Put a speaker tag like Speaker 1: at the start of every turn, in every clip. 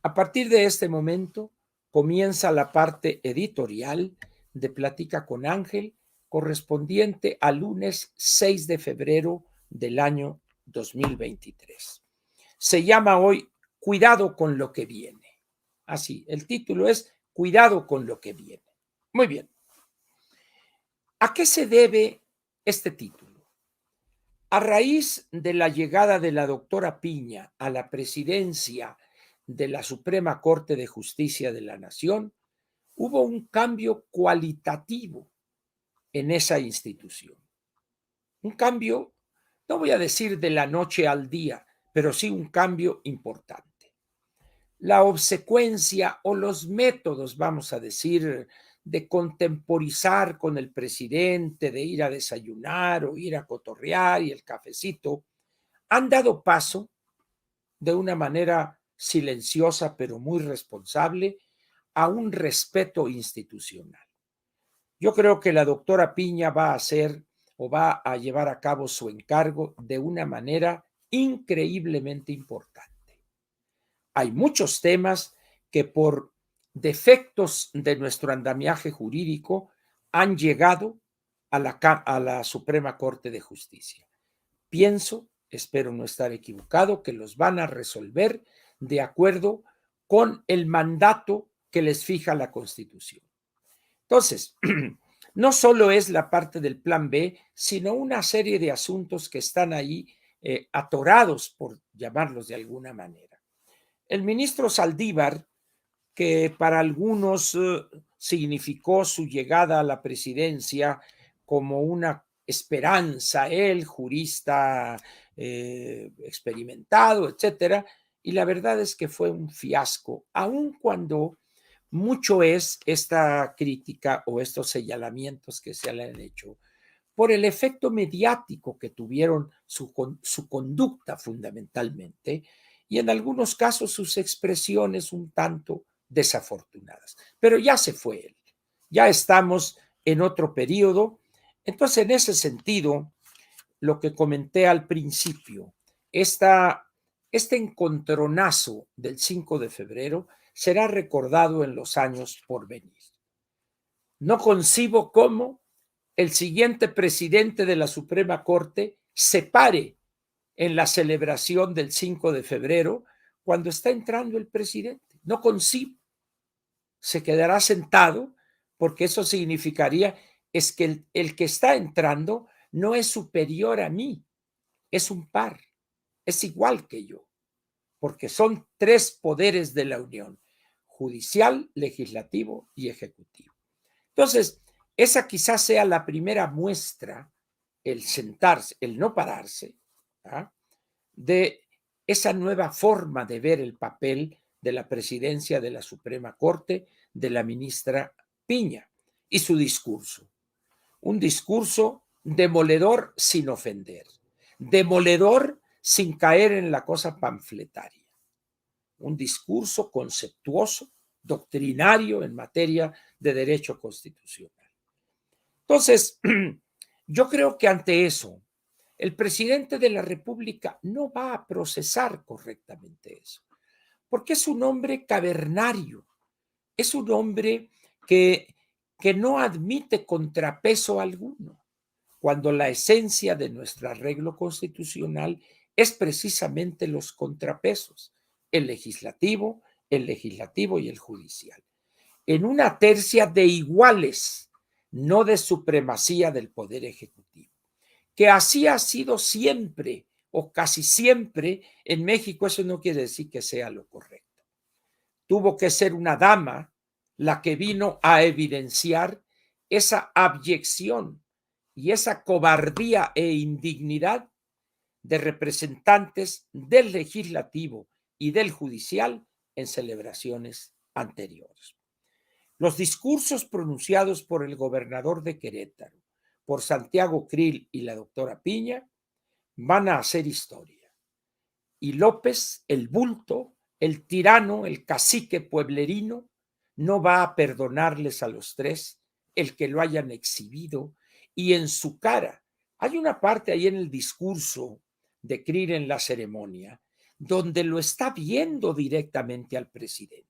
Speaker 1: A partir de este momento comienza la parte editorial de Plática con Ángel, correspondiente al lunes 6 de febrero del año 2023. Se llama hoy Cuidado con lo que viene. Así, el título es Cuidado con lo que viene. Muy bien. ¿A qué se debe este título? A raíz de la llegada de la doctora Piña a la presidencia de la Suprema Corte de Justicia de la Nación, hubo un cambio cualitativo en esa institución. Un cambio, no voy a decir de la noche al día, pero sí un cambio importante. La obsecuencia o los métodos, vamos a decir, de contemporizar con el presidente, de ir a desayunar o ir a cotorrear y el cafecito, han dado paso de una manera silenciosa pero muy responsable a un respeto institucional. Yo creo que la doctora Piña va a hacer o va a llevar a cabo su encargo de una manera increíblemente importante. Hay muchos temas que por defectos de nuestro andamiaje jurídico han llegado a la Suprema Corte de Justicia. Pienso, espero no estar equivocado, que los van a resolver de acuerdo con el mandato que les fija la Constitución. Entonces, no solo es la parte del plan B, sino una serie de asuntos que están ahí atorados, por llamarlos de alguna manera. El ministro Saldívar, que para algunos significó su llegada a la presidencia como una esperanza, él, jurista experimentado, etcétera, y la verdad es que fue un fiasco, aun cuando mucho es esta crítica o estos señalamientos que se le han hecho por el efecto mediático que tuvieron su conducta fundamentalmente y en algunos casos sus expresiones un tanto desafortunadas. Pero ya se fue él, ya estamos en otro periodo. Entonces, en ese sentido, lo que comenté al principio, este encontronazo del 5 de febrero será recordado en los años por venir. No concibo cómo el siguiente presidente de la Suprema Corte se pare en la celebración del 5 de febrero cuando está entrando el presidente. No concibo. Se quedará sentado porque eso significaría es que el que está entrando no es superior a mí, es un par, es igual que yo, porque son tres poderes de la Unión: judicial, legislativo y ejecutivo. Entonces, esa quizás sea la primera muestra, el sentarse, el no pararse, ¿ah?, de esa nueva forma de ver el papel de la presidencia de la Suprema Corte de la ministra Piña y su discurso. Un discurso demoledor sin ofender, demoledor sin caer en la cosa panfletaria. Un discurso conceptuoso, doctrinario en materia de derecho constitucional. Entonces, yo creo que ante eso, el presidente de la República no va a procesar correctamente eso, porque es un hombre cavernario, es un hombre que no admite contrapeso alguno, cuando la esencia de nuestro arreglo constitucional es precisamente los contrapesos, el legislativo y el judicial, en una tercia de iguales, no de supremacía del poder ejecutivo, que así ha sido siempre o casi siempre en México. Eso no quiere decir que sea lo correcto. Tuvo que ser una dama la que vino a evidenciar esa abyección y esa cobardía e indignidad de representantes del legislativo y del judicial en celebraciones anteriores. Los discursos pronunciados por el gobernador de Querétaro, por Santiago Krill y la doctora Piña van a hacer historia. Y López, el bulto, el tirano, el cacique pueblerino, no va a perdonarles a los tres el que lo hayan exhibido y en su cara. Hay una parte ahí en el discurso de Krill en la ceremonia donde lo está viendo directamente al presidente.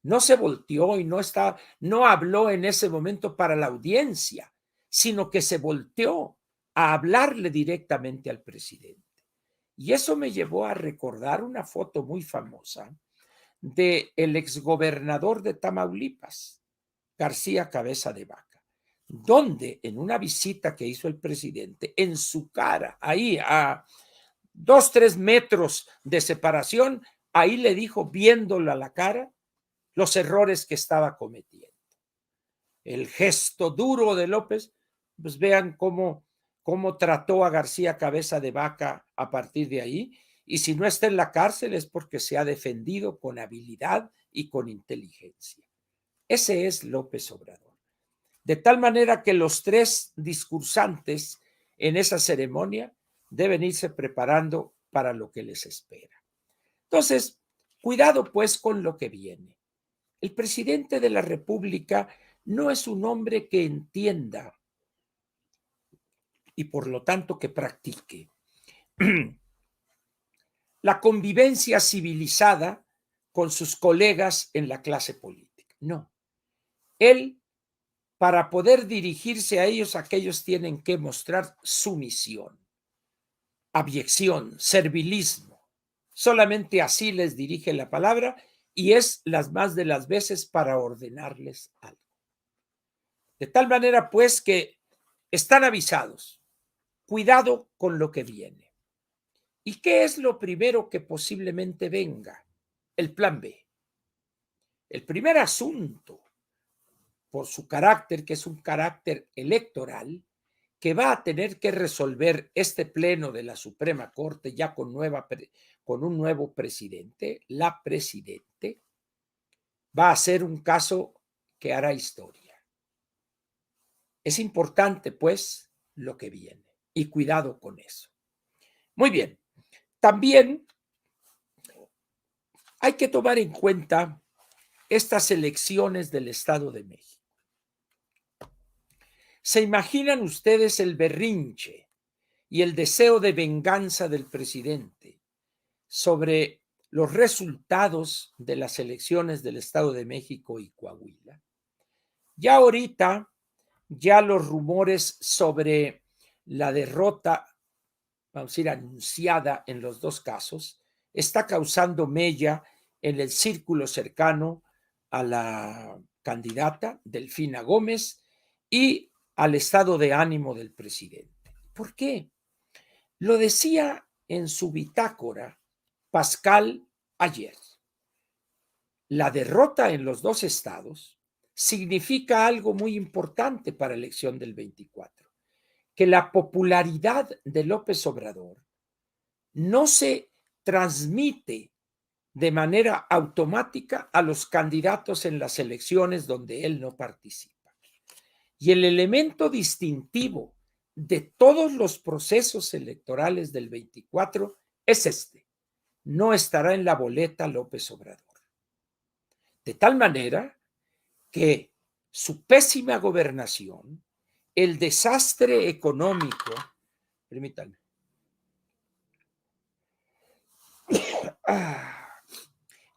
Speaker 1: No se volteó y no habló en ese momento para la audiencia, sino que se volteó a hablarle directamente al presidente. Y eso me llevó a recordar una foto muy famosa del exgobernador de Tamaulipas, García Cabeza de Vaca, donde en una visita que hizo el presidente, en su cara, ahí a 2, 3 metros de separación, ahí le dijo, viéndolo a la cara, los errores que estaba cometiendo. El gesto duro de López, pues vean cómo trató a García Cabeza de Vaca a partir de ahí, y si no está en la cárcel es porque se ha defendido con habilidad y con inteligencia. Ese es López Obrador. De tal manera que los 3 discursantes en esa ceremonia deben irse preparando para lo que les espera. Entonces, cuidado pues con lo que viene. El presidente de la República no es un hombre que entienda y por lo tanto que practique la convivencia civilizada con sus colegas en la clase política. No. Él, para poder dirigirse a ellos, aquellos tienen que mostrar sumisión, abyección, servilismo. Solamente así les dirige la palabra y es las más de las veces para ordenarles algo. De tal manera, pues, que están avisados. Cuidado con lo que viene. ¿Y qué es lo primero que posiblemente venga? El plan B. El primer asunto, por su carácter, que es un carácter electoral, que va a tener que resolver este pleno de la Suprema Corte ya con un nuevo presidente, la presidente, va a ser un caso que hará historia. Es importante, pues, lo que viene y cuidado con eso. Muy bien. También hay que tomar en cuenta estas elecciones del Estado de México. ¿Se imaginan ustedes el berrinche y el deseo de venganza del presidente sobre los resultados de las elecciones del Estado de México y Coahuila? Ya ahorita, ya los rumores sobre la derrota, vamos a decir, anunciada en los 2 casos, está causando mella en el círculo cercano a la candidata Delfina Gómez y al estado de ánimo del presidente. ¿Por qué? Lo decía en su bitácora Pascal ayer. La derrota en los 2 estados significa algo muy importante para la elección del 24, que la popularidad de López Obrador no se transmite de manera automática a los candidatos en las elecciones donde él no participa. Y el elemento distintivo de todos los procesos electorales del 24 es este: no estará en la boleta López Obrador. De tal manera que su pésima gobernación, el desastre económico, permítanme,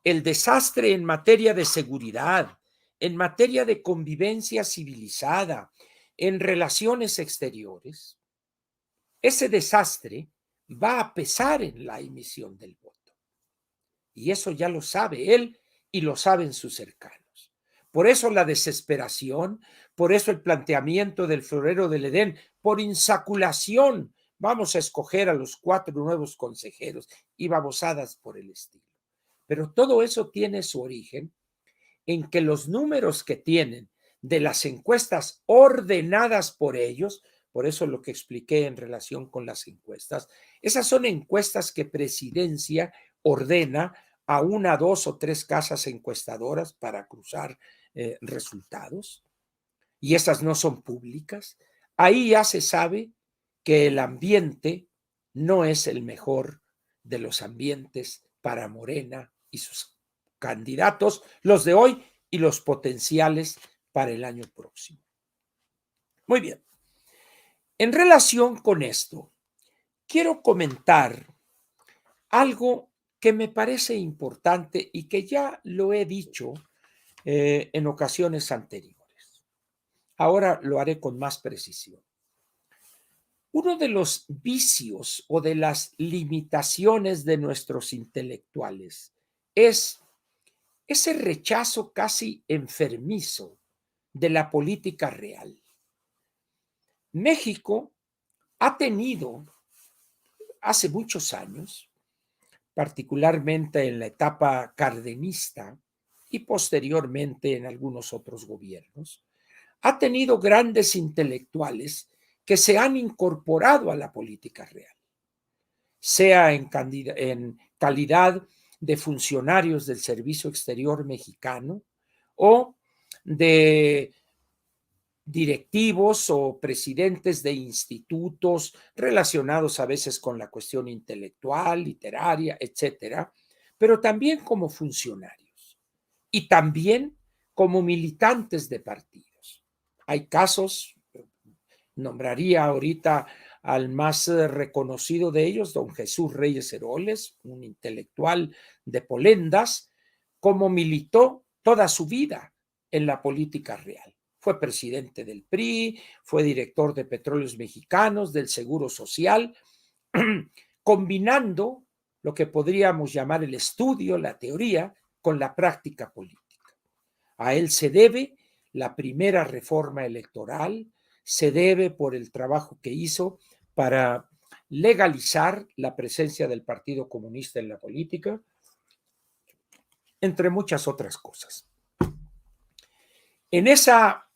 Speaker 1: el desastre en materia de seguridad, en materia de convivencia civilizada, en relaciones exteriores, ese desastre va a pesar en la emisión del voto. Y eso ya lo sabe él y lo saben sus cercanos. Por eso la desesperación, por eso el planteamiento del florero del Edén, por insaculación, vamos a escoger a los 4 nuevos consejeros y babosadas por el estilo. Pero todo eso tiene su origen en que los números que tienen de las encuestas ordenadas por ellos, por eso lo que expliqué en relación con las encuestas, esas son encuestas que Presidencia ordena a 1, 2 o 3 casas encuestadoras para cruzar resultados, y esas no son públicas. Ahí ya se sabe que el ambiente no es el mejor de los ambientes para Morena y sus candidatos, los de hoy y los potenciales para el año próximo. Muy bien. En relación con esto, quiero comentar algo que me parece importante y que ya lo he dicho en ocasiones anteriores. Ahora lo haré con más precisión. Uno de los vicios o de las limitaciones de nuestros intelectuales es ese rechazo casi enfermizo de la política real. México ha tenido hace muchos años, particularmente en la etapa cardenista y posteriormente en algunos otros gobiernos, ha tenido grandes intelectuales que se han incorporado a la política real, sea en calidad de funcionarios del Servicio Exterior mexicano o de directivos o presidentes de institutos relacionados a veces con la cuestión intelectual, literaria, etcétera, pero también como funcionarios y también como militantes de partidos. Hay casos, nombraría ahorita al más reconocido de ellos, don Jesús Reyes Heroles, un intelectual de Polendas, como militó toda su vida en la política real. Fue presidente del PRI, fue director de Petróleos Mexicanos, del Seguro Social, combinando lo que podríamos llamar el estudio, la teoría, con la práctica política. A él se debe la primera reforma electoral, se debe por el trabajo que hizo para legalizar la presencia del Partido Comunista en la política, entre muchas otras cosas. En esa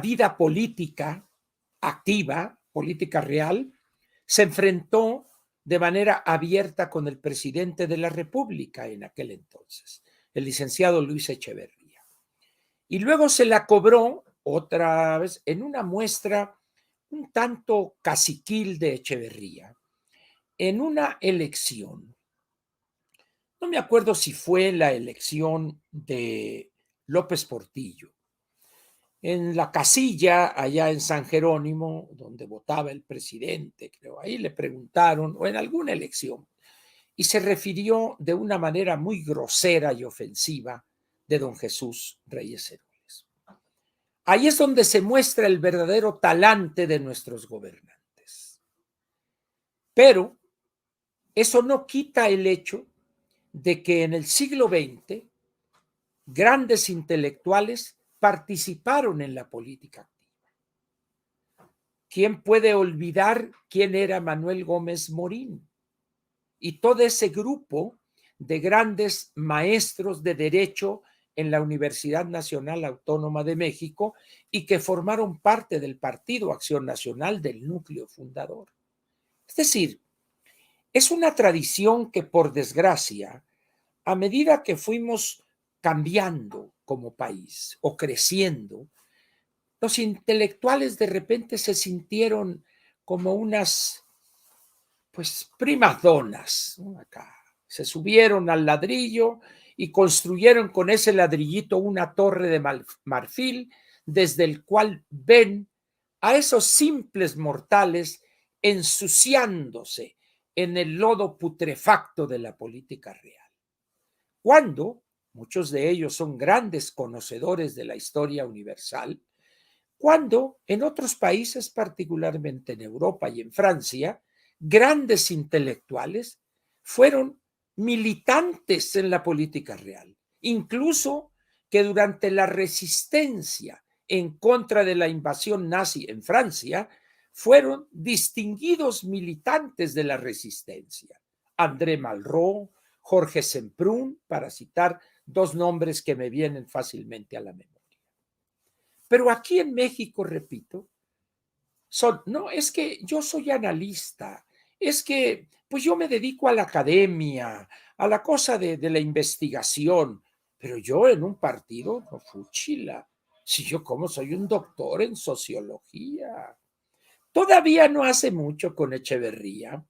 Speaker 1: vida política activa, política real, se enfrentó de manera abierta con el presidente de la República en aquel entonces, el licenciado Luis Echeverría. Y luego se la cobró otra vez en una muestra un tanto caciquil de Echeverría, en una elección. No me acuerdo si fue la elección de López Portillo. En la casilla allá en San Jerónimo, donde votaba el presidente, creo, ahí le preguntaron, o en alguna elección, y se refirió de una manera muy grosera y ofensiva de don Jesús Reyes Heroles. Ahí es donde se muestra el verdadero talante de nuestros gobernantes. Pero eso no quita el hecho de que en el siglo XX grandes intelectuales participaron en la política activa. ¿Quién puede olvidar quién era Manuel Gómez Morín? Y todo ese grupo de grandes maestros de derecho en la Universidad Nacional Autónoma de México y que formaron parte del Partido Acción Nacional, del núcleo fundador. Es decir, es una tradición que, por desgracia, a medida que fuimos cambiando como país o creciendo, los intelectuales de repente se sintieron como unas, pues, primas donas, ¿no? Acá se subieron al ladrillo y construyeron con ese ladrillito una torre de marfil desde el cual ven a esos simples mortales ensuciándose en el lodo putrefacto de la política real. Cuando muchos de ellos son grandes conocedores de la historia universal, cuando en otros países, particularmente en Europa y en Francia, grandes intelectuales fueron militantes en la política real, incluso que durante la resistencia en contra de la invasión nazi en Francia, fueron distinguidos militantes de la resistencia. André Malraux, Jorge Semprún, para citar dos nombres que me vienen fácilmente a la memoria. Pero aquí en México, repito, no, es que yo soy analista, es que pues yo me dedico a la academia, a la cosa de la investigación, pero yo en un partido, no fuchila, si yo como soy un doctor en sociología. Todavía no hace mucho con Echeverría,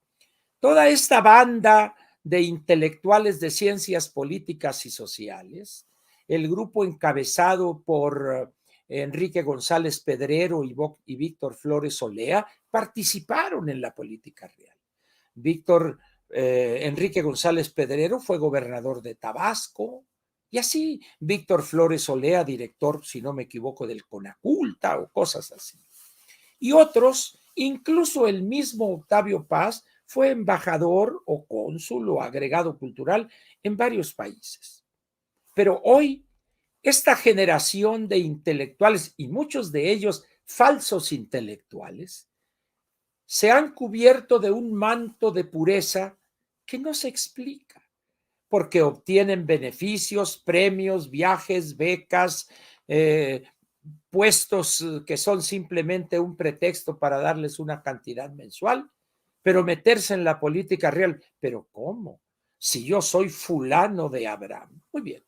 Speaker 1: toda esta banda de intelectuales de ciencias políticas y sociales, el grupo encabezado por Enrique González Pedrero y Víctor Flores Olea, participaron en la política real. Víctor Enrique González Pedrero fue gobernador de Tabasco, y así Víctor Flores Olea, director, si no me equivoco, del Conaculta o cosas así. Y otros, incluso el mismo Octavio Paz, fue embajador o cónsul o agregado cultural en varios países. Pero hoy, esta generación de intelectuales, y muchos de ellos falsos intelectuales, se han cubierto de un manto de pureza que no se explica, porque obtienen beneficios, premios, viajes, becas, puestos que son simplemente un pretexto para darles una cantidad mensual, pero meterse en la política real. ¿Pero cómo? Si yo soy fulano de Abraham. Muy bien.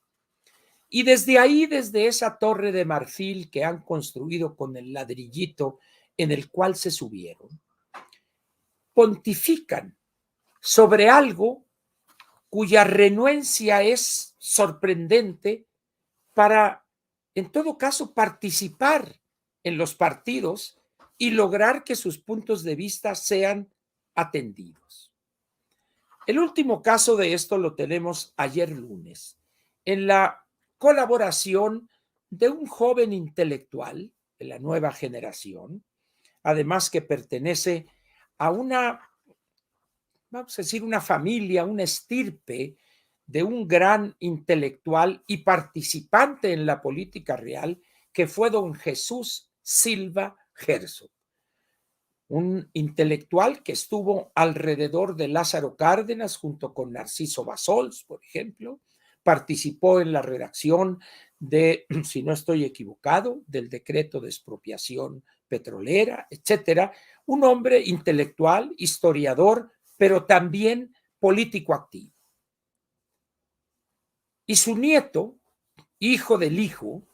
Speaker 1: Y desde ahí, desde esa torre de marfil que han construido con el ladrillito en el cual se subieron, pontifican sobre algo cuya renuencia es sorprendente para, en todo caso, participar en los partidos y lograr que sus puntos de vista sean atendidos. El último caso de esto lo tenemos ayer lunes, en la colaboración de un joven intelectual de la nueva generación, además que pertenece a una, vamos a decir, una familia, una estirpe de un gran intelectual y participante en la política real, que fue don Jesús Silva Herzog, un intelectual que estuvo alrededor de Lázaro Cárdenas junto con Narciso Bassols, por ejemplo, participó en la redacción de, si no estoy equivocado, del decreto de expropiación petrolera, etcétera. Un hombre intelectual, historiador, pero también político activo. Y su nieto, hijo del hijo,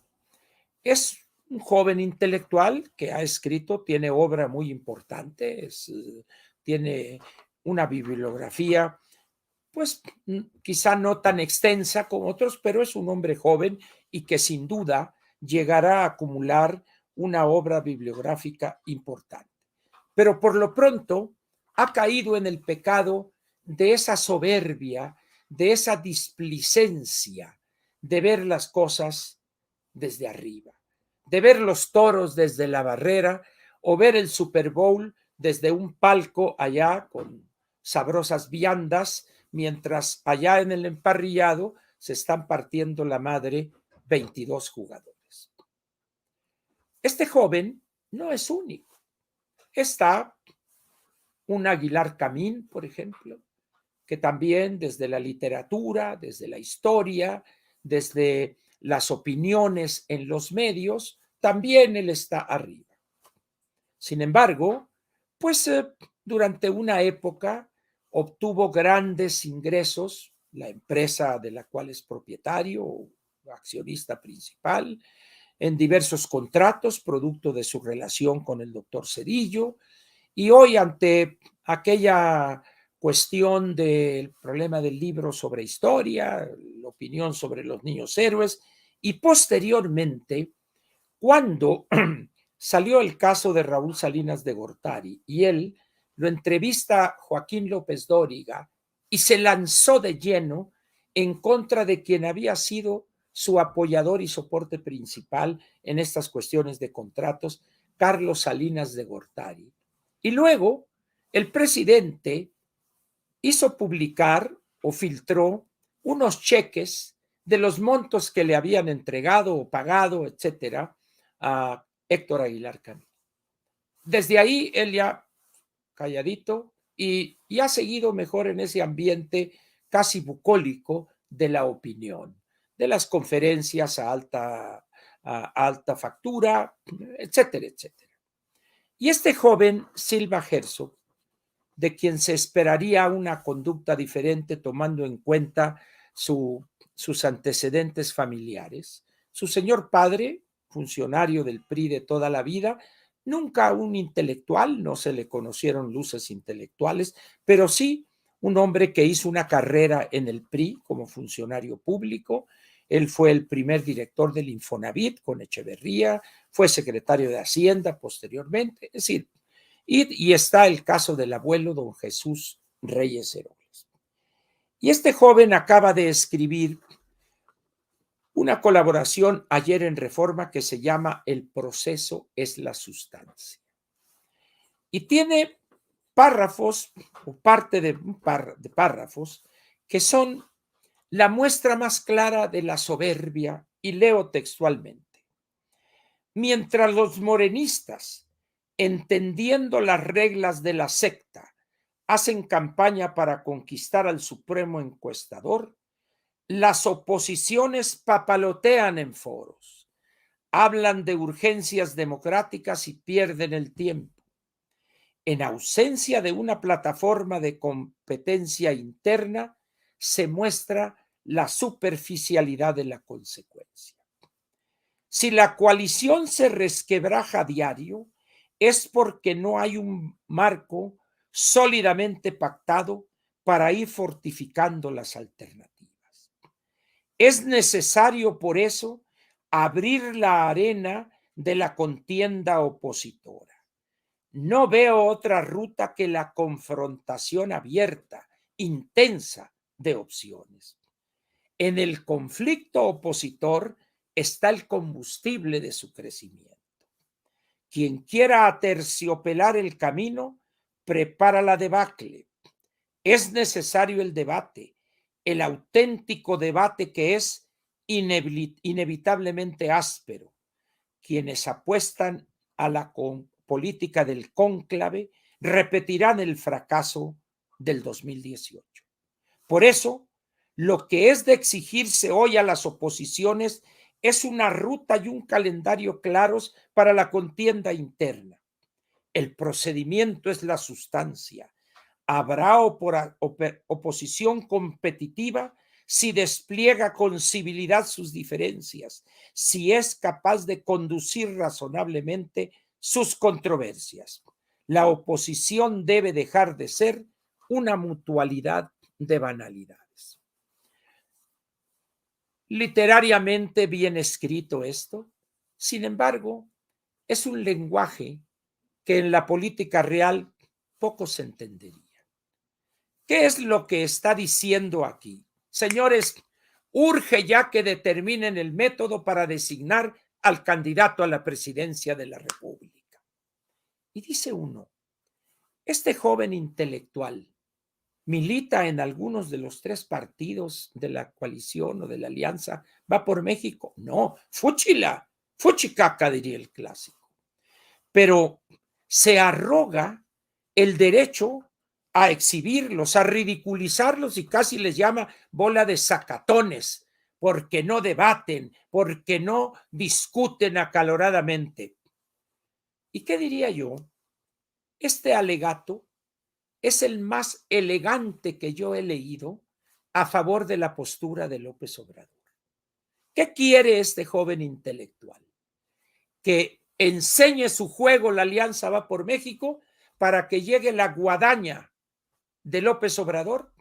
Speaker 1: es un joven intelectual que ha escrito, tiene obra muy importante, tiene una bibliografía, pues quizá no tan extensa como otros, pero es un hombre joven y que sin duda llegará a acumular una obra bibliográfica importante. Pero por lo pronto ha caído en el pecado de esa soberbia, de esa displicencia de ver las cosas desde arriba, de ver los toros desde la barrera o ver el Super Bowl desde un palco allá con sabrosas viandas, mientras allá en el emparrillado se están partiendo la madre 22 jugadores. Este joven no es único. Está un Aguilar Camín, por ejemplo, que también desde la literatura, desde la historia, desde las opiniones en los medios, también él está arriba. Sin embargo, pues durante una época obtuvo grandes ingresos, la empresa de la cual es propietario o accionista principal, en diversos contratos, producto de su relación con el doctor Cedillo, y hoy ante aquella cuestión del problema del libro sobre historia, la opinión sobre los niños héroes, y posteriormente, cuando salió el caso de Raúl Salinas de Gortari y él lo entrevista Joaquín López Dóriga y se lanzó de lleno en contra de quien había sido su apoyador y soporte principal en estas cuestiones de contratos, Carlos Salinas de Gortari. Y luego el presidente hizo publicar o filtró unos cheques de los montos que le habían entregado o pagado, etcétera, a Héctor Aguilar Camín. Desde ahí él ya calladito y ha seguido mejor en ese ambiente casi bucólico de la opinión, de las conferencias a alta factura, etcétera, etcétera. Y este joven Silva Herzog, de quien se esperaría una conducta diferente tomando en cuenta sus antecedentes familiares. Su señor padre, funcionario del PRI de toda la vida, nunca un intelectual, no se le conocieron luces intelectuales, pero sí un hombre que hizo una carrera en el PRI como funcionario público. Él fue el primer director del Infonavit con Echeverría, fue secretario de Hacienda posteriormente, es decir, y está el caso del abuelo don Jesús Reyes Heroles. Y este joven acaba de escribir una colaboración ayer en Reforma que se llama El proceso es la sustancia. Y tiene párrafos o parte de párrafos que son la muestra más clara de la soberbia, y leo textualmente. Mientras los morenistas, entendiendo las reglas de la secta, hacen campaña para conquistar al supremo encuestador, las oposiciones papalotean en foros, hablan de urgencias democráticas y pierden el tiempo. En ausencia de una plataforma de competencia interna, se muestra la superficialidad de la consecuencia. Si la coalición se resquebraja a diario, es porque no hay un marco sólidamente pactado para ir fortificando las alternativas. Es necesario, por eso, abrir la arena de la contienda opositora. No veo otra ruta que la confrontación abierta, intensa de opciones. En el conflicto opositor está el combustible de su crecimiento. Quien quiera aterciopelar el camino, prepara la debacle. Es necesario el debate, el auténtico debate que es inevitablemente áspero. Quienes apuestan a la política del cónclave repetirán el fracaso del 2018. Por eso, lo que es de exigirse hoy a las oposiciones es una ruta y un calendario claros para la contienda interna. El procedimiento es la sustancia. Habrá oposición competitiva si despliega con civilidad sus diferencias, si es capaz de conducir razonablemente sus controversias. La oposición debe dejar de ser una mutualidad de banalidades. Literariamente bien escrito esto, sin embargo, es un lenguaje que en la política real poco se entendería. ¿Qué es lo que está diciendo aquí? Señores, urge ya que determinen el método para designar al candidato a la presidencia de la República. Y dice uno, este joven intelectual milita en algunos de los tres partidos de la coalición o de la alianza, ¿va por México? No, fúchila, fuchicaca, diría el clásico. Pero se arroga el derecho a exhibirlos, a ridiculizarlos y casi les llama bola de sacatones, porque no debaten, porque no discuten acaloradamente. ¿Y qué diría yo? Este alegato es el más elegante que yo he leído a favor de la postura de López Obrador. ¿Qué quiere este joven intelectual? Que enseñe su juego la Alianza Va por México para que llegue la guadaña de López Obrador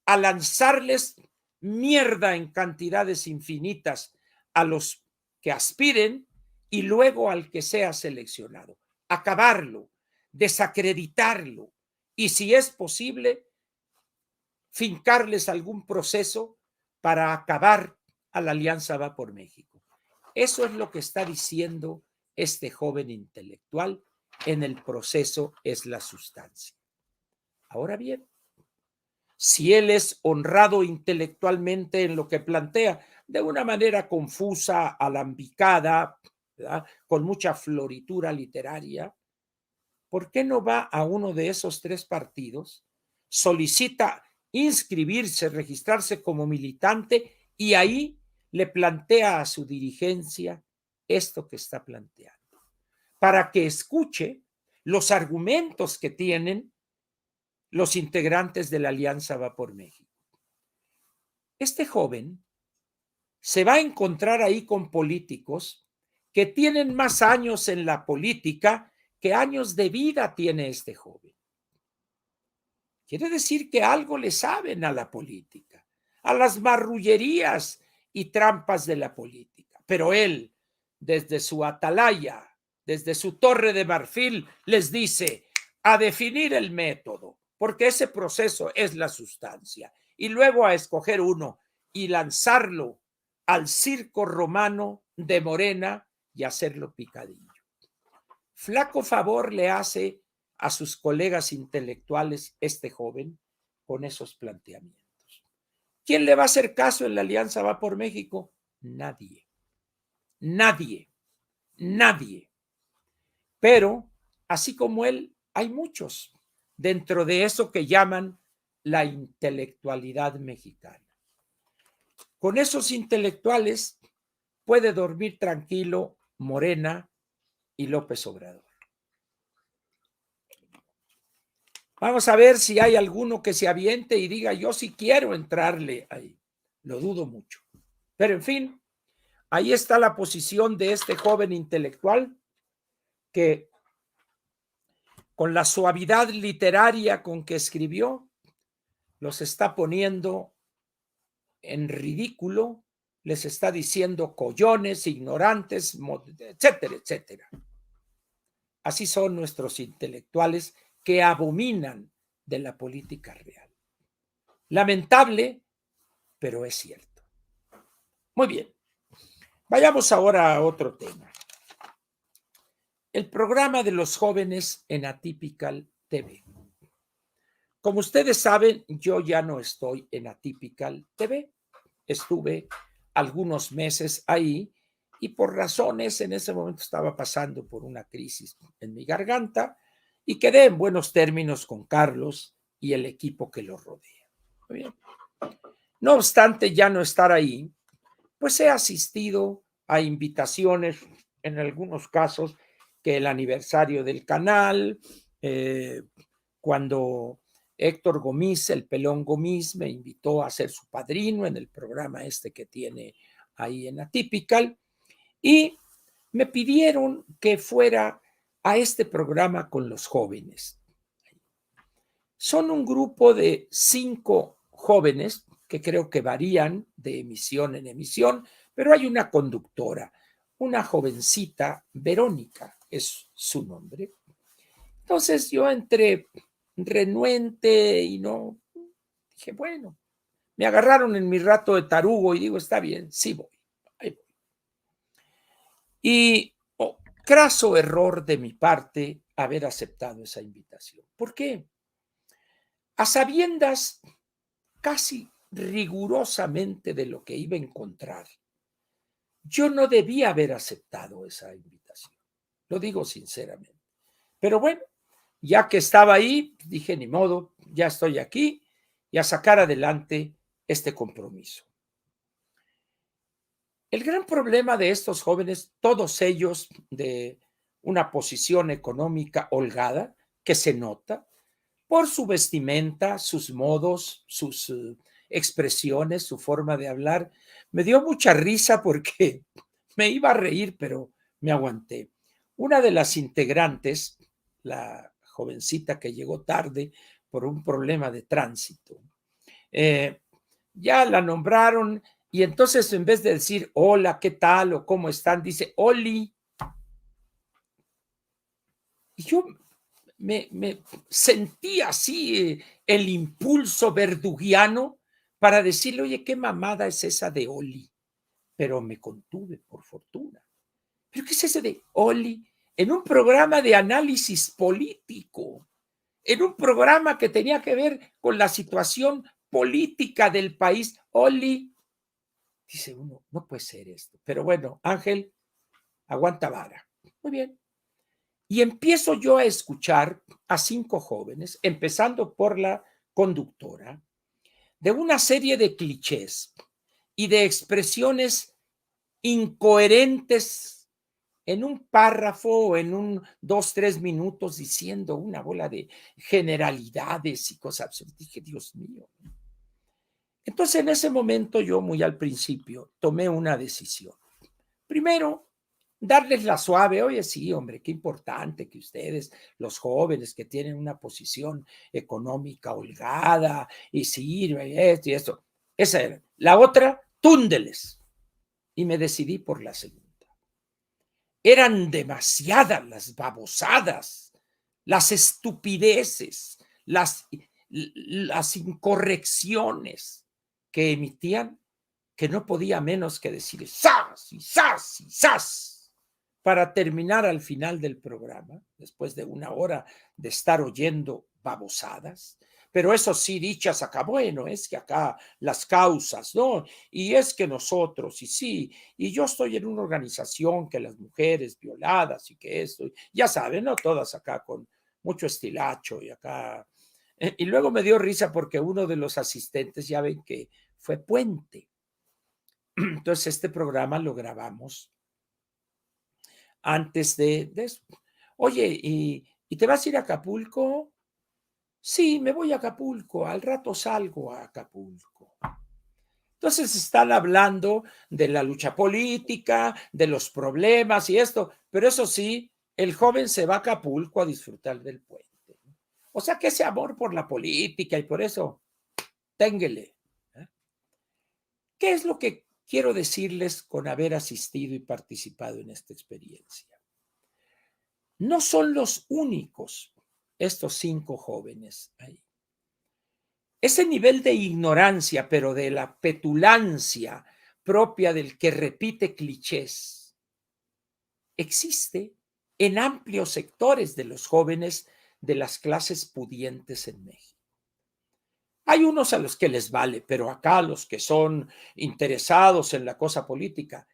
Speaker 1: a lanzarles mierda en cantidades infinitas a los que aspiren y luego al que sea seleccionado. Acabarlo, desacreditarlo y, si es posible, fincarles algún proceso para acabar a la Alianza Va por México. Eso es lo que está diciendo este joven intelectual en el proceso es la sustancia. Ahora bien, si él es honrado intelectualmente en lo que plantea, de una manera confusa, alambicada, ¿verdad?, con mucha floritura literaria, ¿por qué no va a uno de esos tres partidos, solicita inscribirse, registrarse como militante y ahí le plantea a su dirigencia esto que está planteando, para que escuche los argumentos que tienen los integrantes de la Alianza Va por México? Este joven se va a encontrar ahí con políticos que tienen más años en la política que años de vida tiene este joven. Quiere decir que algo le saben a la política, a las marrullerías y trampas de la política. Pero él, desde su atalaya, desde su torre de marfil, les dice a definir el método, porque ese proceso es la sustancia. y luego a escoger uno y lanzarlo al circo romano de Morena y hacerlo picadillo. Flaco favor le hace a sus colegas intelectuales este joven con esos planteamientos. ¿Quién le va a hacer caso en la Alianza Va por México? Nadie. Nadie. Nadie. Pero, así como él, hay muchos dentro de eso que llaman la intelectualidad mexicana. Con esos intelectuales puede dormir tranquilo Morena y López Obrador. Vamos a ver si hay alguno que se aviente y diga, yo sí quiero entrarle ahí. Lo dudo mucho. Pero en fin, ahí está la posición de este joven intelectual que con la suavidad literaria con que escribió, los está poniendo en ridículo, les está diciendo collones, ignorantes, etcétera, etcétera. Así son nuestros intelectuales que abominan de la política real. Lamentable, pero es cierto. Muy bien, vayamos ahora a otro tema. El programa de los jóvenes en Atypical TV. Como ustedes saben, yo ya no estoy en Atypical TV. Estuve algunos meses ahí y por razones en ese momento estaba pasando por una crisis en mi garganta y quedé en buenos términos con Carlos y el equipo que lo rodea. Muy bien. No obstante ya no estar ahí, pues he asistido a invitaciones, en algunos casos, que el aniversario del canal, cuando Héctor Gomis, el pelón Gomis, me invitó a ser su padrino en el programa este que tiene ahí en Atypical, y me pidieron que fuera a este programa con los jóvenes. Son un grupo de 5 jóvenes que creo que varían de emisión en emisión, pero hay una conductora, una jovencita, Verónica es su nombre. Entonces yo entré renuente y no, dije, bueno, me agarraron en mi rato de tarugo y digo, está bien, sí voy. Ahí voy. Y craso error de mi parte haber aceptado esa invitación. ¿Por qué? A sabiendas casi rigurosamente de lo que iba a encontrar, yo no debía haber aceptado esa invitación. Lo digo sinceramente. Pero bueno, ya que estaba ahí, dije, ni modo, ya estoy aquí y a sacar adelante este compromiso. El gran problema de estos jóvenes, todos ellos de una posición económica holgada, que se nota por su vestimenta, sus modos, sus expresiones, su forma de hablar, me dio mucha risa porque me iba a reír, pero me aguanté. Una de las integrantes, la jovencita que llegó tarde por un problema de tránsito, ya la nombraron y entonces en vez de decir hola, ¿qué tal? O ¿cómo están? Dice Oli. Y yo me sentí así el impulso verduguiano para decirle, oye, ¿qué mamada es esa de Oli? Pero me contuve, por fortuna. ¿Pero qué es ese de Oli? En un programa de análisis político, en un programa que tenía que ver con la situación política del país. Oli, dice uno, no puede ser esto. Pero bueno, Ángel, aguanta vara. Muy bien. Y empiezo yo a escuchar a 5 jóvenes, empezando por la conductora, de una serie de clichés y de expresiones incoherentes en un párrafo o en un 2, 3 minutos diciendo una bola de generalidades y cosas absurdas. Dije, Dios mío. Entonces, en ese momento yo, muy al principio, tomé una decisión. Primero, darles la suave, oye, sí, hombre, qué importante que ustedes, los jóvenes que tienen una posición económica holgada y sirve esto y esto. Esa era. La otra, túndeles. Y me decidí por la segunda. Eran demasiadas las babosadas, las estupideces, las incorrecciones que emitían, que no podía menos que decir ¡zas! Y ¡zas! Y ¡zas! Para terminar al final del programa, después de una hora de estar oyendo babosadas. Pero eso sí, dichas acá, bueno, es que acá las causas, ¿no? Y es que nosotros, y sí, y yo estoy en una organización que las mujeres violadas y que esto, ya saben, ¿no? Todas acá con mucho estilacho y acá. Y luego me dio risa porque uno de los asistentes, ya ven que fue puente. Entonces este programa lo grabamos antes de eso. Oye, ¿y te vas a ir a Acapulco? Sí, me voy a Acapulco, al rato salgo a Acapulco. Entonces están hablando de la lucha política, de los problemas y esto, pero eso sí, el joven se va a Acapulco a disfrutar del puente. O sea que ese amor por la política y por eso, ténguele. ¿Qué es lo que quiero decirles con haber asistido y participado en esta experiencia? No son los únicos estos 5 jóvenes ahí. Ese nivel de ignorancia, pero de la petulancia propia del que repite clichés, existe en amplios sectores de los jóvenes de las clases pudientes en México. Hay unos a los que les vale, pero acá los que son interesados en la cosa política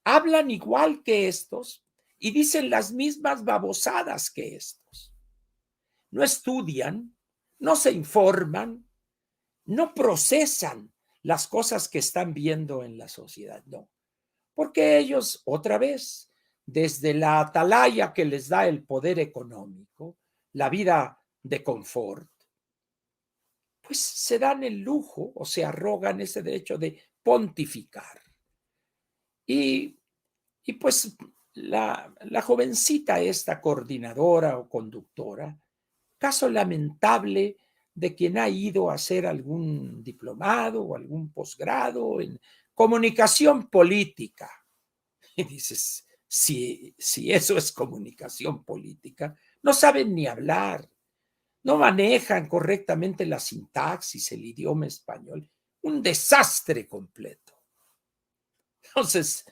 Speaker 1: hablan igual que estos y dicen las mismas babosadas que estos. No estudian, no se informan, no procesan las cosas que están viendo en la sociedad, no. Porque ellos, otra vez, desde la atalaya que les da el poder económico, la vida de confort, pues se dan el lujo o se arrogan ese derecho de pontificar. Y pues la jovencita, esta coordinadora o conductora, caso lamentable de quien ha ido a hacer algún diplomado o algún posgrado en comunicación política. Y dices, si eso es comunicación política, no saben ni hablar, no manejan correctamente la sintaxis, el idioma español, un desastre completo. Entonces,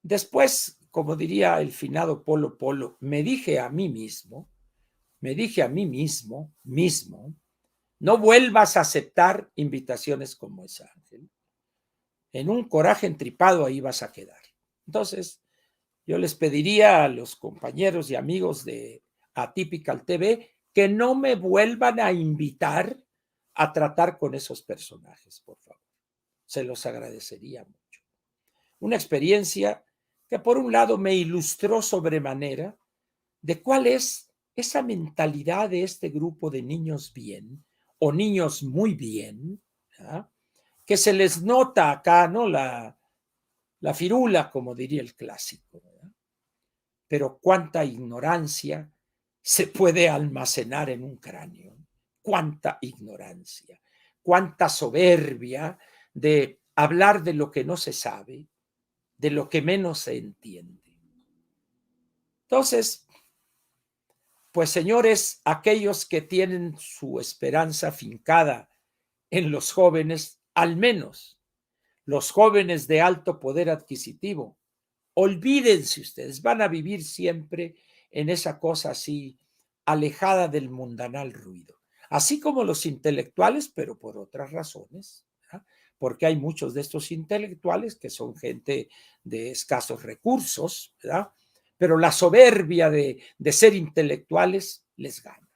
Speaker 1: después, como diría el finado Polo Polo, me dije a mí mismo, no vuelvas a aceptar invitaciones como esa, Ángel. En un coraje entripado ahí vas a quedar. Entonces, yo les pediría a los compañeros y amigos de Atypical TV que no me vuelvan a invitar a tratar con esos personajes, por favor. Se los agradecería mucho. Una experiencia que por un lado me ilustró sobremanera de cuál es esa mentalidad de este grupo de niños bien o niños muy bien, ¿ah? Que se les nota acá, ¿no? La firula, como diría el clásico, ¿verdad? Pero cuánta ignorancia se puede almacenar en un cráneo, cuánta ignorancia, cuánta soberbia de hablar de lo que no se sabe, de lo que menos se entiende. Entonces, pues señores, aquellos que tienen su esperanza fincada en los jóvenes, al menos los jóvenes de alto poder adquisitivo, olvídense ustedes, van a vivir siempre en esa cosa así, alejada del mundanal ruido. Así como los intelectuales, pero por otras razones, ¿verdad? Porque hay muchos de estos intelectuales que son gente de escasos recursos, ¿verdad? Pero la soberbia de ser intelectuales les gana.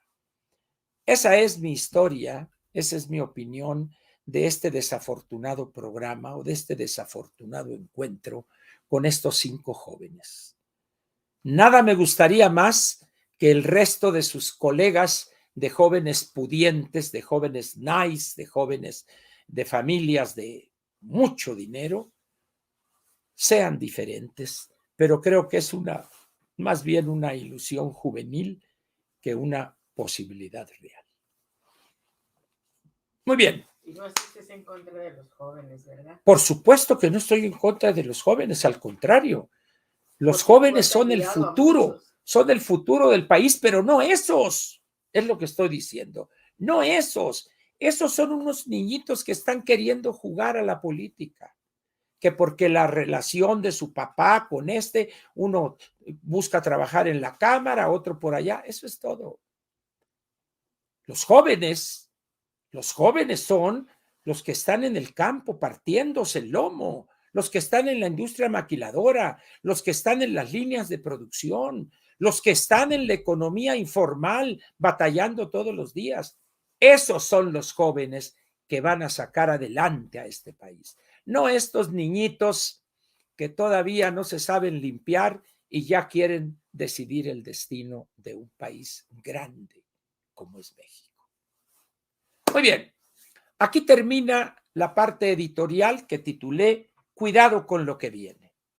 Speaker 1: Esa es mi historia, esa es mi opinión de este desafortunado programa o de este desafortunado encuentro con estos 5 jóvenes. Nada me gustaría más que el resto de sus colegas de jóvenes pudientes, de jóvenes nice, de jóvenes de familias de mucho dinero, sean diferentes, pero creo que es más bien una ilusión juvenil que una posibilidad real. Muy bien.
Speaker 2: Y no estás en contra de los jóvenes, ¿verdad?
Speaker 1: Por supuesto que no estoy en contra de los jóvenes, al contrario. Los jóvenes son el futuro del país, pero no esos, es lo que estoy diciendo. No esos, Esos son unos niñitos que están queriendo jugar a la política, que porque la relación de su papá con uno busca trabajar en la Cámara, otro por allá, eso es todo. Los jóvenes son los que están en el campo partiéndose el lomo, los que están en la industria maquiladora, los que están en las líneas de producción, los que están en la economía informal batallando todos los días. Esos son los jóvenes que van a sacar adelante a este país. No estos niñitos que todavía no se saben limpiar y ya quieren decidir el destino de un país grande como es México. Muy bien. Aquí termina la parte editorial que titulé Cuidado con lo que viene.